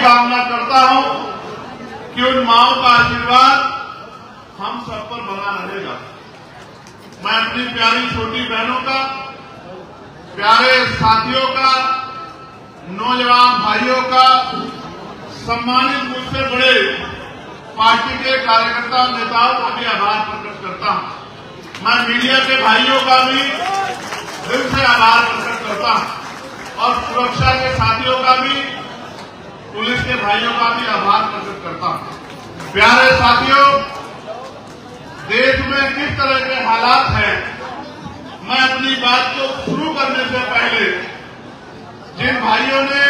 कामना करता हूं कि उन माओं का आशीर्वाद हम सब पर बना रहेगा। मैं अपनी प्यारी छोटी बहनों का, प्यारे साथियों का, नौजवान भाइयों का, सम्मानित मुझसे बड़े पार्टी के कार्यकर्ता नेताओं का भी आभार प्रकट करता हूं। मैं मीडिया के भाइयों का भी दिल से आभार प्रकट करता हूं और सुरक्षा के साथियों का भी, पुलिस के भाइयों का भी आभार प्रकट करता हूं। प्यारे साथियों, देश में किस तरह के हालात हैं, मैं अपनी बात को शुरू करने से पहले जिन भाइयों ने,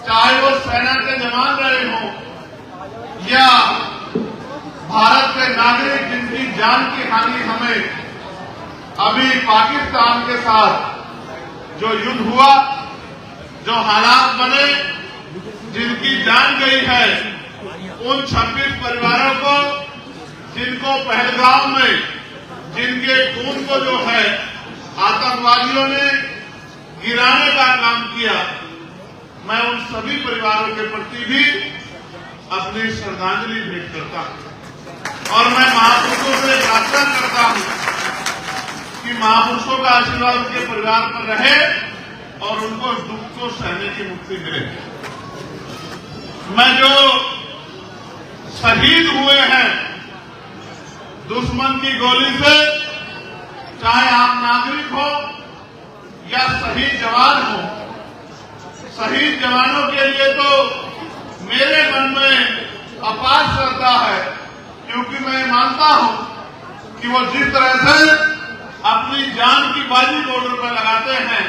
चाहे वो सेना के जवान रहे हों या भारत के नागरिक जिनकी जान की हानि हमें अभी पाकिस्तान के साथ जो युद्ध हुआ, जो हालात बने, जिनकी जान गई है, उन 26 परिवारों को, जिनको पहलगाम में जिनके खून को जो है आतंकवादियों ने गिराने का काम किया, मैं उन सभी परिवारों के प्रति भी अपनी श्रद्धांजलि भेंट करता हूं और मैं महापुरुषों से प्रार्थना करता हूं कि महापुरुषों का आशीर्वाद उनके परिवार पर रहे और उनको दुख को सहने की मुक्ति मिले। मैं जो शहीद हुए हैं दुश्मन की गोली से, चाहे आम नागरिक हो या शहीद जवान हो, शहीद जवानों के लिए तो मेरे मन में अपार श्रद्धा है, क्योंकि मैं मानता हूं कि वो जिस तरह से अपनी जान की बाजी बॉर्डर पर लगाते हैं,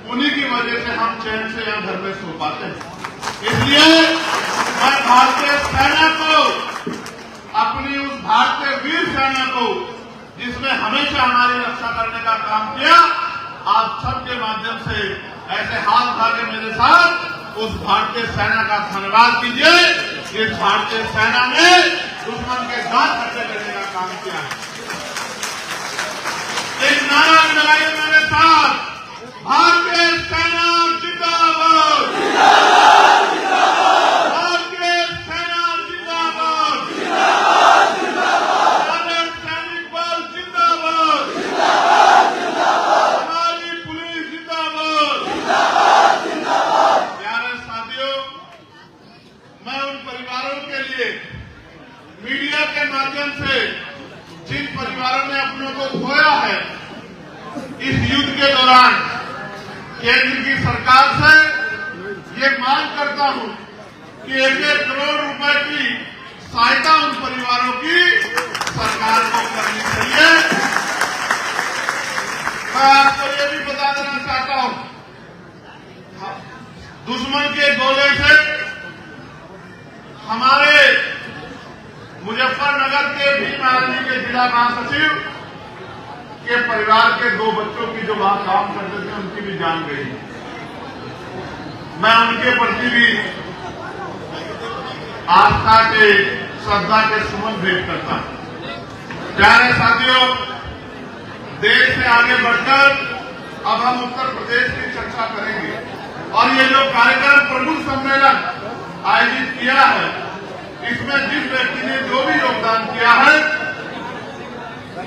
उन्हीं की वजह से हम चैन से यहां घर में सो पाते हैं। इसलिए मैं भारतीय सेना को, अपनी उस भारतीय वीर सेना को जिसने हमेशा हमारी रक्षा करने का काम किया, आप सबके माध्यम से ऐसे हाथ उठा के मेरे साथ उस भारतीय सेना का धन्यवाद कीजिए। इस भारतीय सेना ने दुश्मन के दांत खट्टे करने का काम किया है। एक नारा लगाइए मेरे साथ, भारतीय सेना जिंदाबाद, भारतीय सेना जिंदाबाद, हमारे सैनिक बल जिंदाबाद, हमारी पुलिस जिंदाबाद। प्यारे साथियों, मैं उन परिवारों के लिए मीडिया के माध्यम से, जिन परिवारों ने अपनों को खोया है इस युद्ध के दौरान, केंद्र की सरकार से ये मांग करता हूं कि 1-1 करोड़ रुपए की सहायता उन परिवारों की सरकार को करनी चाहिए। मैं आपको ये भी बता देना चाहता हूं, दुश्मन के गोले से हमारे मुजफ्फरनगर के भीम आर्मी के जिला महासचिव के परिवार के 2 बच्चों की जो वहां काम करते थे, उनकी भी जान गई। मैं उनके प्रति भी आस्था के, श्रद्धा के सुमन भेंट करता हूं। प्यारे साथियों, देश से आगे बढ़कर अब हम उत्तर प्रदेश की चर्चा करेंगे और ये जो कार्यक्रम प्रमुख सम्मेलन आयोजित किया है, इसमें जिस व्यक्ति ने जो भी योगदान किया है,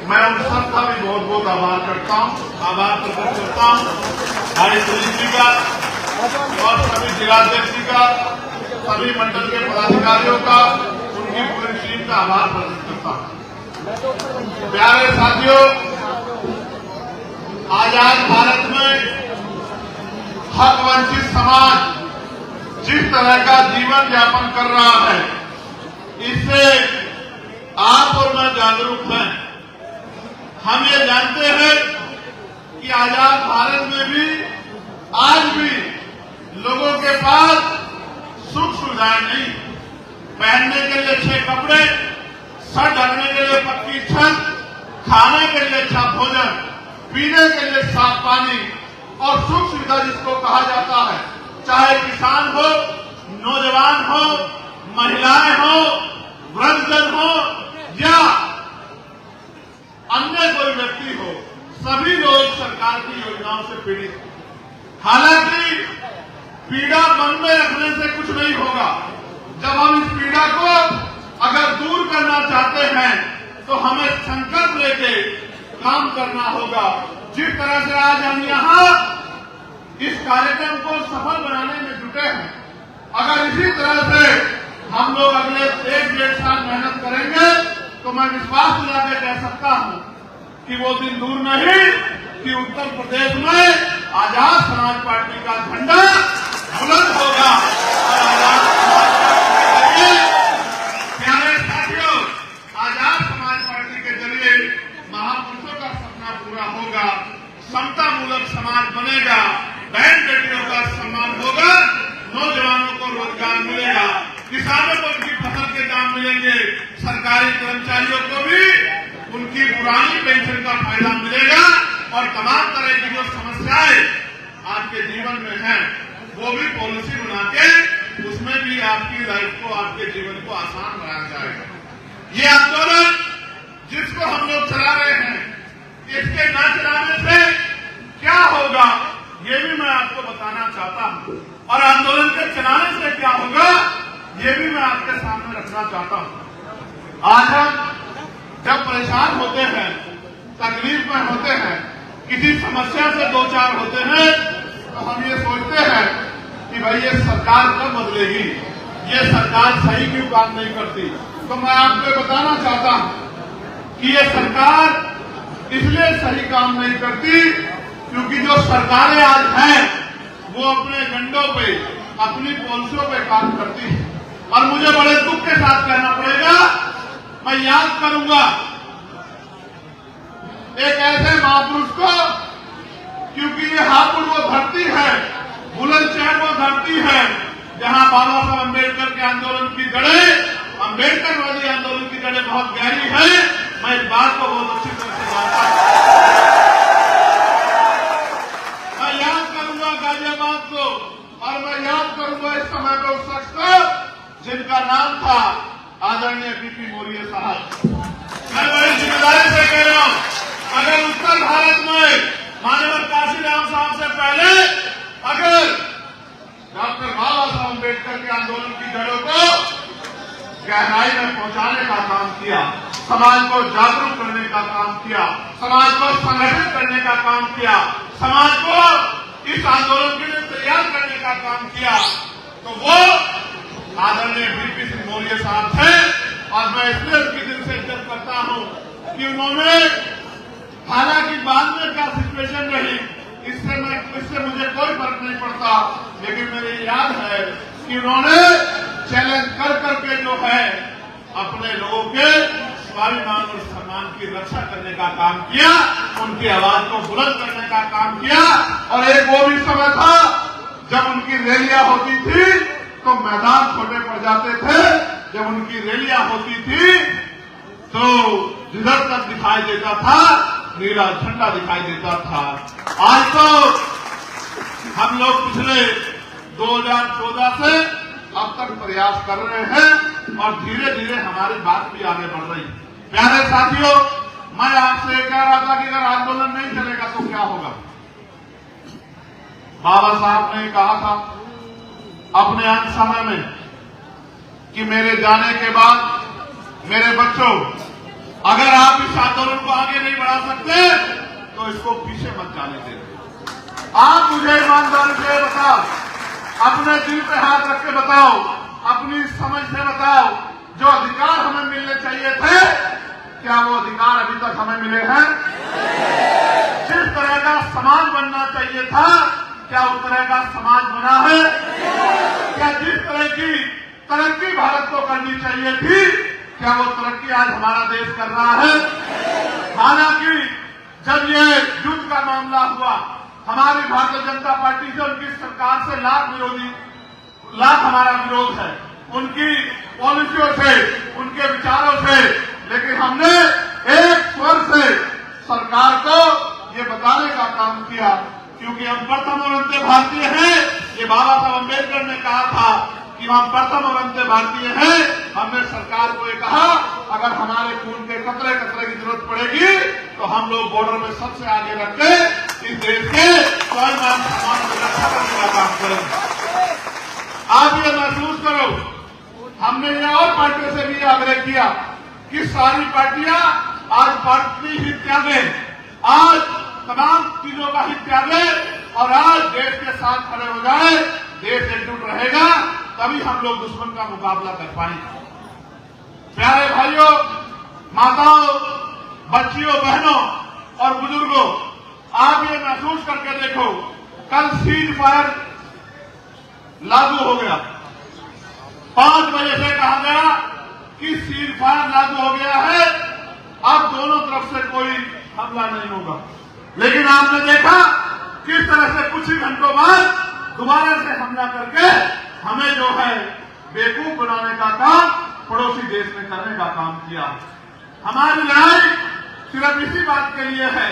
मैं उन सबका भी बहुत बहुत आभार करता हूं, आभार प्रकट करता हूं। हमारे पुलिस जी का और सभी जिलाध्यक्ष जी का, सभी मंडल के पदाधिकारियों का, उनकी पूरी टीम का आभार प्रकट करता हूं। प्यारे साथियों, आजाद भारत में हक वंचित समाज जिस तरह का जीवन यापन कर रहा है, इससे आप और मैं जागरूक हैं। हम ये जानते हैं कि आजाद भारत में भी आज भी लोगों के पास सुख सुविधाएं नहीं, पहनने के लिए अच्छे कपड़े, सर ढकने के लिए पक्की छत, खाने के लिए अच्छा भोजन, पीने के लिए साफ पानी और सुख सुविधा जिसको कहा जाता है, चाहे किसान हो, नौजवान हो, महिलाएं हो, वृद्धजन हो या अन्य कोई व्यक्ति हो, सभी लोग सरकार की योजनाओं से पीड़ित हैं। हालांकि पीड़ा मन में रखने से कुछ नहीं काम करना होगा। जिस तरह से आज हम यहाँ इस कार्यक्रम को सफल बनाने में जुटे हैं, अगर इसी तरह से हम लोग अगले 1-1.5 साल मेहनत करेंगे तो मैं विश्वास दिला के कह सकता हूं कि वो दिन दूर नहीं कि उत्तर प्रदेश में आजाद समाज पार्टी का झंडा बुलंद होगा। और आजाद समाज पार्टी के जरिए, प्यारे साथियों, आजाद समाज पार्टी के जरिए महापुरुषों का सपना पूरा होगा, समता मूलक समाज बनेगा, बहन बेटियों का सम्मान होगा, नौजवानों को रोजगार मिलेगा, किसानों को उनकी फसल के दाम मिलेंगे, सरकारी कर्मचारियों को भी उनकी पुरानी पेंशन का फायदा मिलेगा और तमाम तरह की जो समस्याएं आपके जीवन में हैं वो भी पॉलिसी बना के उसमें भी आपकी लाइफ को, आपके जीवन को आसान बनाया जाएगा। ये आंदोलन जिसको हम लोग चला रहे हैं, इसके न चलाने से क्या होगा ये भी मैं आपको बताना चाहता हूं, और आंदोलन के चलाने से क्या होगा ये भी मैं आपके सामने रखना चाहता हूं। आज हम जब परेशान होते हैं, तकलीफ में होते हैं, किसी समस्या से दो चार होते हैं, तो हम ये सोचते हैं कि भाई ये सरकार कब बदलेगी, ये सरकार सही क्यों काम नहीं करती। तो मैं आपको बताना चाहता हूं कि ये सरकार इसलिए सही काम नहीं करती क्योंकि जो सरकारें आज हैं वो अपने एजेंडों पे, अपनी पॉलिसियों पे काम करती है। और मुझे बड़े दुख के साथ कहना पड़ेगा, मैं याद करूंगा एक ऐसे महापुरुष को, क्योंकि ये हापुड़ वो धरती है, बुलंदशहर वो धरती है जहां बाबा साहब अम्बेडकर के आंदोलन की जड़ें, अम्बेडकरवादी आंदोलन की जड़ें बहुत गहरी है। मैं इस बात को बहुत अच्छी तरह से जानता हूं। मैं याद करूंगा गाजियाबाद को, और मैं याद करूंगा इस समय पे उस शख्स को जिनका नाम था आदरणीय बीपी मौर्य साहब। मैं बड़ी जिम्मेदारी से कह रहा हूं, अगर उत्तर भारत में माननीय काशीराम साहब से पहले अगर डॉक्टर बाबा साहब अम्बेडकर के आंदोलन की जड़ों को गहराई में पहुंचाने का काम किया, समाज को जागरूक करने का काम किया, समाज को संगठित करने का काम किया, समाज को इस आंदोलन के लिए तैयार करने का काम किया, तो वो आदरणीय बीपी सिंह मौर्य साहब थे। और मैं इसलिए उनकी दिल से इज्जत करता हूं कि उन्होंने, हालांकि बाद में क्या सिचुएशन रही इससे मुझे कोई फर्क नहीं पड़ता, लेकिन मुझे याद है कि उन्होंने चैलेंज कर करके जो है अपने लोगों के स्वाभिमान और सम्मान की रक्षा करने का काम किया, उनकी आवाज को बुलंद करने का काम किया। और एक वो भी समय था जब उनकी रैलियां होती थी तो मैदान छोटे पड़ जाते थे, जब उनकी रैलियां होती थी तो जिधर तक दिखाई देता था नीला झंडा दिखाई देता था। आज तो हम लोग पिछले 2014 से अब तक प्रयास कर रहे हैं और धीरे धीरे हमारी बात भी आगे बढ़ रही है। प्यारे साथियों, मैं आपसे कह रहा था कि अगर आंदोलन नहीं चलेगा तो क्या होगा। बाबा साहब ने कहा था अपने अंत समय में कि मेरे जाने के बाद मेरे बच्चों, अगर आप इस आंदोलन को आगे नहीं बढ़ा सकते तो इसको पीछे मत जाने दें। आप मुझे ईमानदारी से बताओ, अपने दिल पे हाथ रख के बताओ, अपनी समझ से बताओ, जो अधिकार हमें मिलने चाहिए थे क्या वो अधिकार अभी तक हमें मिले हैं? जिस तरह का समाज बनना चाहिए था क्या उस तरह का समाज बना है? क्या जिस तरह की तरक्की भारत को करनी चाहिए थी क्या वो तरक्की आज हमारा देश कर रहा है? हालांकि जब ये युद्ध का मामला हुआ, हमारी भारतीय जनता पार्टी से, उनकी सरकार से लाख हमारा विरोध है, उनकी पॉलिसियों से, उनके विचारों से, लेकिन हमने एक स्वर से सरकार को ये बताने का काम किया, क्योंकि हम प्रथम और अंत्य भारतीय हैं। ये बाबा साहब अम्बेडकर ने कहा था कि हम प्रथम और अंत्य भारतीय हैं। हमने सरकार को ये कहा अगर हमारे खून के कतरे कतरे की जरूरत पड़ेगी तो हम लोग बॉर्डर में सबसे आगे रख के इस देश के स्वाभिमान सम्मान की रक्षा करने का काम करेंगे। आप ये महसूस करो, हमने ये और पार्टियों से भी आग्रह किया कि सारी पार्टियां आज पार्टी हित त्यागें, आज तमाम चीजों का हित त्यागे और आज देश के साथ खड़े हो जाए, देश एकजुट रहेगा, तभी हम लोग दुश्मन का मुकाबला कर पाएंगे। प्यारे भाइयों, माताओं, बच्चियों, बहनों और बुजुर्गों, आप ये महसूस करके देखो, कल सीज फायर लागू हो गया। 5 बजे से कहा गया कि सीज फायर लागू हो गया है, अब दोनों तरफ से कोई हमला नहीं होगा। लेकिन आपने देखा किस तरह से कुछ ही घंटों बाद दोबारा से हमला करके हमें जो है बेवकूफ बनाने का काम पड़ोसी देश में करने का काम किया। हमारी लड़ाई सिर्फ इसी बात के लिए है,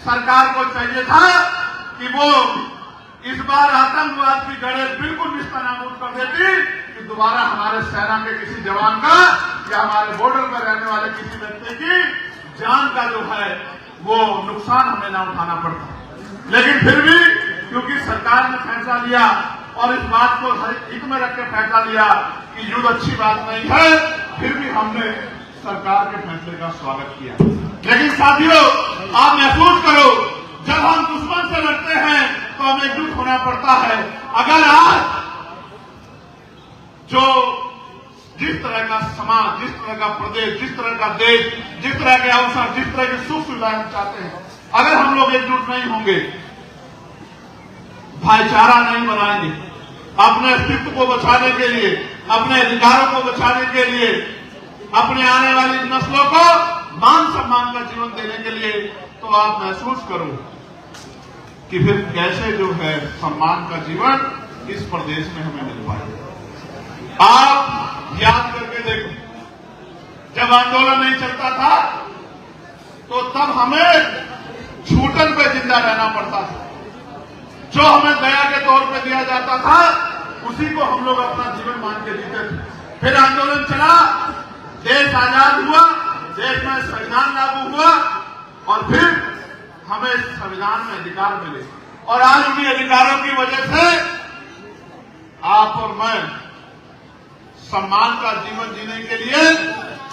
सरकार को चाहिए था कि वो इस बार आतंकवाद की जड़ें बिल्कुल निस्तानाबूद कर देती कि दोबारा हमारे सेना के किसी जवान का या हमारे बॉर्डर पर रहने वाले किसी व्यक्ति की जान का जो है वो नुकसान हमें ना उठाना पड़ता। लेकिन फिर भी क्योंकि सरकार ने फैसला लिया और इस बात को हित में रख के फैसला लिया कि युद्ध अच्छी बात नहीं है, फिर भी हमने सरकार के फैसले का स्वागत किया। लेकिन साथियों, आप महसूस करो, जब हम दुश्मन से लड़ते हैं तो हमें एकजुट होना पड़ता है। अगर आज जो जिस तरह का समाज, जिस तरह का प्रदेश, जिस तरह का देश, जिस तरह के अवसर, जिस तरह की सुख सुविधाएं हम चाहते हैं, अगर हम लोग एकजुट नहीं होंगे, भाईचारा नहीं बनाएंगे, अपने अस्तित्व को बचाने के लिए, अपने अधिकारों को बचाने के लिए, अपने आने वाली नस्लों को मान सम्मान का जीवन देने के लिए, तो आप महसूस करो कि फिर कैसे जो है सम्मान का जीवन इस प्रदेश में हमें मिल पाएगा। आप याद करके देखो, जब आंदोलन नहीं चलता था तो तब हमें छूटन पे जिंदा रहना पड़ता था। जो हमें दया के तौर पे दिया जाता था उसी को हम लोग अपना जीवन मान के जीते थे। फिर आंदोलन चला, देश आजाद हुआ, देश में संविधान लागू हुआ और फिर हमें संविधान में अधिकार मिले और आज उन्हीं अधिकारों की वजह से आप और मैं सम्मान का जीवन जीने के लिए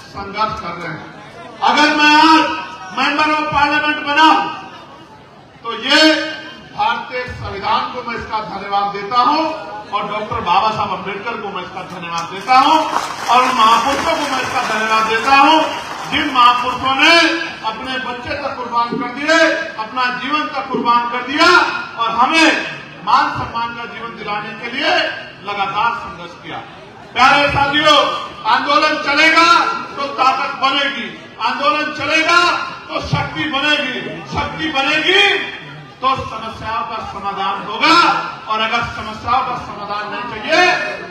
संघर्ष कर रहे हैं। अगर मैं आज मेंबर ऑफ पार्लियामेंट बना तो ये भारतीय संविधान को मैं इसका धन्यवाद देता हूं और डॉक्टर बाबा साहब अम्बेडकर को मैं इसका धन्यवाद देता हूं और उन महापुरुषों को मैं इसका धन्यवाद देता हूं जिन महापुरुषों ने अपने बच्चे तक कुर्बान कर दिए, अपना जीवन तक कुर्बान कर दिया और हमें मान सम्मान का जीवन दिलाने के लिए लगातार संघर्ष किया। प्यारे साथियों, आंदोलन चलेगा तो ताकत बनेगी, आंदोलन चलेगा तो शक्ति बनेगी, शक्ति बनेगी तो समस्याओं का समाधान होगा और अगर समस्याओं का समाधान नहीं चाहिए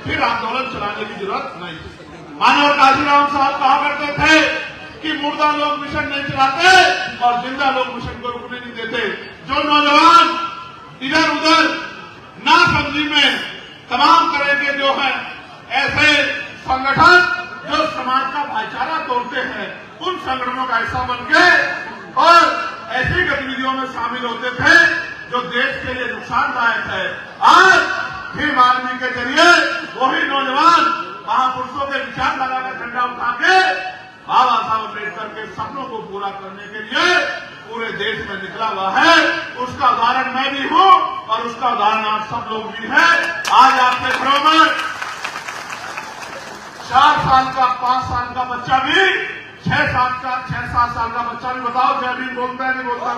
फिर आंदोलन चलाने की जरूरत नहीं। मानव काशीराम साहब कहा करते थे कि मुर्दा लोग मिशन नहीं चलाते और जिंदा लोग मिशन को रुकने नहीं देते। जो नौजवान इधर उधर ना समझी में तमाम तरह के जो है ऐसे संगठन जो समाज का भाईचारा तोड़ते हैं उन संगठनों का हिस्सा बनके और ऐसी गतिविधियों में शामिल होते थे जो देश के लिए नुकसानदायक है, आज भीम आर्मी के जरिए वही नौजवान महापुरुषों के विचारधारा का झंडा उठा के बाबा साहब अम्बेडकर के सपनों को पूरा करने के लिए पूरे देश में निकला हुआ है। उसका उदाहरण मैं भी हूं और उसका उदाहरण आप सब लोग भी हैं। आज आपके घरों में 4 साल का 5 साल का बच्चा भी 6-7 साल का बच्चा भी बताओ जय भीम बोलता है नहीं बोलता,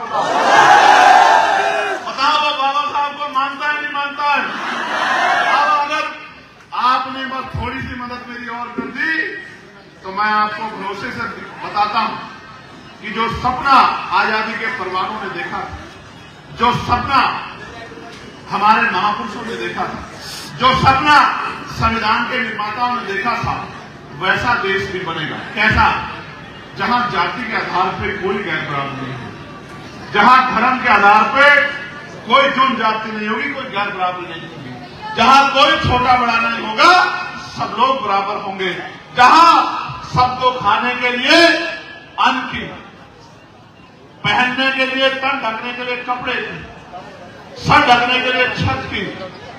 बताओ वो बाबा साहब को मानता है नहीं मानता है। अब अगर आपने बस थोड़ी सी मदद मेरी और कर दी तो मैं आपको भरोसे से बताता हूं कि जो सपना आजादी के परवानों ने देखा था, जो सपना हमारे महापुरुषों ने देखा था, जो सपना संविधान के निर्माताओं ने देखा था, वैसा देश भी बनेगा। कैसा? जहां जाति के आधार पर कोई गैर बराबरी नहीं होगी, जहां धर्म के आधार पर कोई जुर्म जाति नहीं होगी, कोई गैर बराबरी नहीं होगी, जहां कोई छोटा बड़ा नहीं होगा, सब लोग बराबर होंगे, जहां सबको खाने के लिए अन्न की, पहनने के लिए तन ढकने के लिए कपड़े की, सर ढकने के लिए छत की,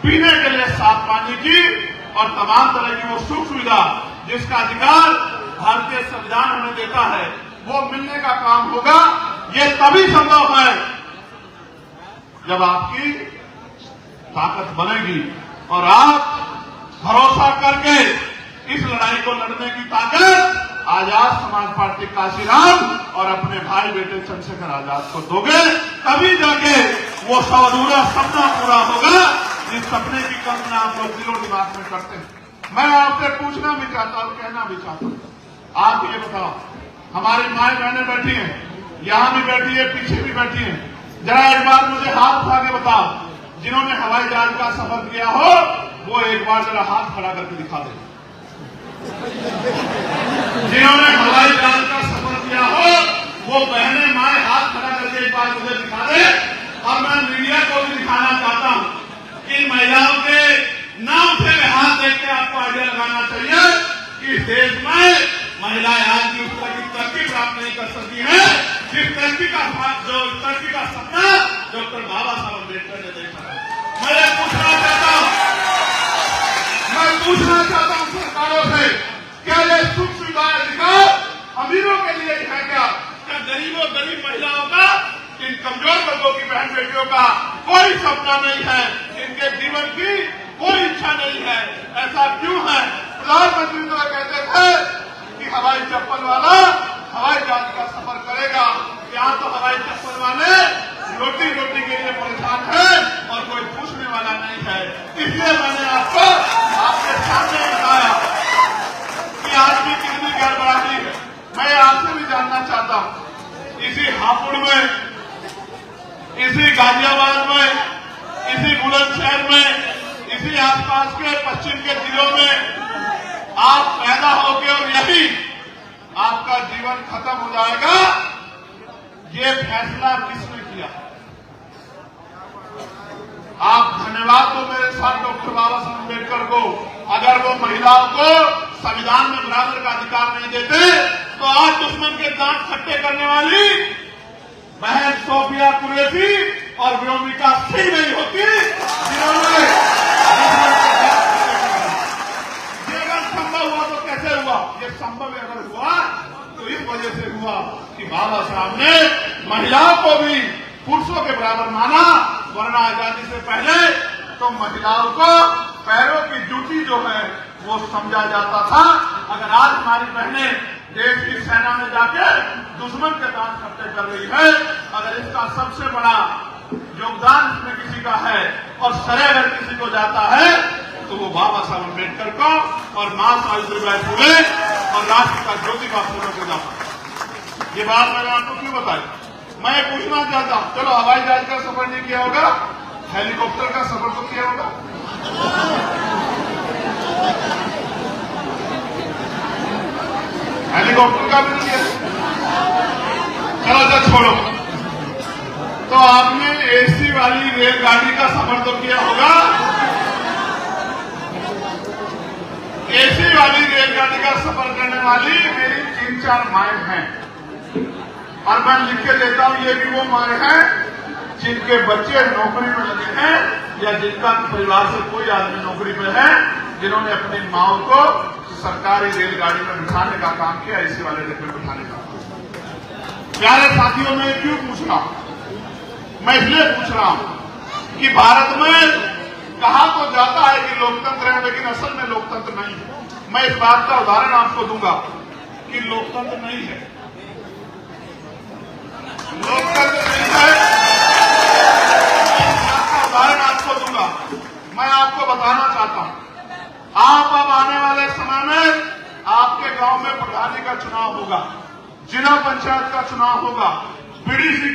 पीने के लिए साफ पानी की और तमाम तरह की वो सुख सुविधा जिसका अधिकार भारतीय संविधान हमें देता है वो मिलने का काम होगा ये तभी संभव है जब आपकी ताकत बनेगी और आप भरोसा करके इस लड़ाई को लड़ने की ताकत आजाद समाज पार्टी काशीराम और अपने भाई बेटे चंद्रशेखर आजाद को दोगे, तभी जाके वो अधूरा सपना पूरा होगा जिस सपने की कल्पना आप लोग दिलो दिमाग में करते हैं। मैं आपसे पूछना भी चाहता हूं, कहना भी चाहता हूं, आप ये बताओ, हमारी माए बहनें बैठी हैं, यहां भी बैठी है, पीछे भी बैठी हैं, जरा एक बार मुझे हाथ उठा के बताओ, जिन्होंने हवाई जहाज का सफर किया हो वो एक बार जरा हाथ खड़ा करके दिखा दे। जिन्होंने हवाई जहाज का सफर किया हो वो बहनें माए हाथ खड़ा करके एक बार मुझे दिखा दे। और मैं मीडिया को भी दिखाना चाहता हूं कि महिलाओं के नाम से हाथ देख के आपको आइडिया लगाना चाहिए कि इस देश में महिलाएं आज भी उस तरह की तरक्की प्राप्त नहीं कर सकी है जिस तरक्की का सपना डॉक्टर बाबा साहब अम्बेडकर ने देखा है। मैं पूछना चाहता हूं सरकारों से, क्या ये सुख सुविधाएं अधिकार अमीरों के लिए है क्या गरीब महिलाओं का, इन कमजोर वर्गों की बहन बेटियों का कोई सपना नहीं है, इनके जीवन की कोई इच्छा नहीं है? ऐसा क्यों है? प्रधानमंत्री तो कहते थे कि हवाई चप्पल वाला हवाई जहाज का सफर करेगा, यहाँ तो हवाई चप्पल वाले रोटी के लिए परेशान है और कोई पूछने वाला नहीं है। इसलिए मैंने आपके सामने बताया कि आज भी कितनी गड़बड़ाहट है। मैं आपसे भी जानना चाहता हूं, इसी हापुड़ में, इसी गाजियाबाद में, इसी बुलंदशहर में, इसी आसपास के पश्चिम के जिलों में आप पैदा होके और यही आपका जीवन खत्म हो जाएगा, ये फैसला किसने किया? आप धन्यवाद दो मेरे साथ डॉक्टर बाबा साहब अम्बेडकर को। अगर वो महिलाओं को संविधान में बराबर का अधिकार नहीं देते तो आज दुश्मन के दांत खट्टे करने वाली बहन सोफिया कुरैशी और व्योमिका सिंह नहीं होती, जिन्होंने ये अगर संभव हुआ तो कैसे हुआ? ये संभव अगर हुआ तो इस वजह से हुआ कि बाबा साहब ने महिलाओं को भी पुरुषों के बराबर माना, वरना आजादी से पहले तो महिलाओं को पैरों की जूती जो है वो समझा जाता था। अगर आज हमारी बहनें देश की सेना में जाके दुश्मन के दांत खट्टे कर रही है, अगर इसका सबसे बड़ा योगदान इसमें किसी का है और श्रेय अगर किसी को जाता है तो वो बाबा साहब अम्बेडकर को और मां सावित्रीबाई फुले और राष्ट्रपिता ज्योतिबा फुले को जाता है। ये बात मैंने आपको क्यों बताई? मैं पूछना चाहता हूं, चलो हवाई जहाज का सफर नहीं किया होगा, हेलीकॉप्टर का सफर तो किया होगा। हेलीकॉप्टर का भी नहीं किया। चलो छोड़ो, तो आपने एसी वाली रेलगाड़ी का सफर तो किया होगा। एसी वाली रेलगाड़ी का सफर करने वाली मेरी 3-4 माएं हैं और मैं लिख के देता हूं, ये भी वो माएं हैं जिनके बच्चे नौकरी में लगे हैं या जिनका परिवार से कोई आदमी नौकरी में है, जिन्होंने अपनी माओं को सरकारी रेलगाड़ी में बिठाने का काम किया, एसी वाले रेल में बिठाने का काम। प्यारे साथियों, मैं क्यों पूछ रहा हूं? मैं इसलिए पूछ रहा हूं कि भारत में कहा तो जाता है कि लोकतंत्र है, लेकिन असल में लोकतंत्र नहीं है। मैं इस बात का उदाहरण आपको दूंगा कि लोकतंत्र नहीं है, लोकतंत्र नहीं है। इस बात का उदाहरण आपको दूंगा। मैं आपको बताना चाहता हूं, आप अब आने वाले समय में आपके गांव में प्रधानी का चुनाव होगा, जिला पंचायत का चुनाव होगा, बीडीसी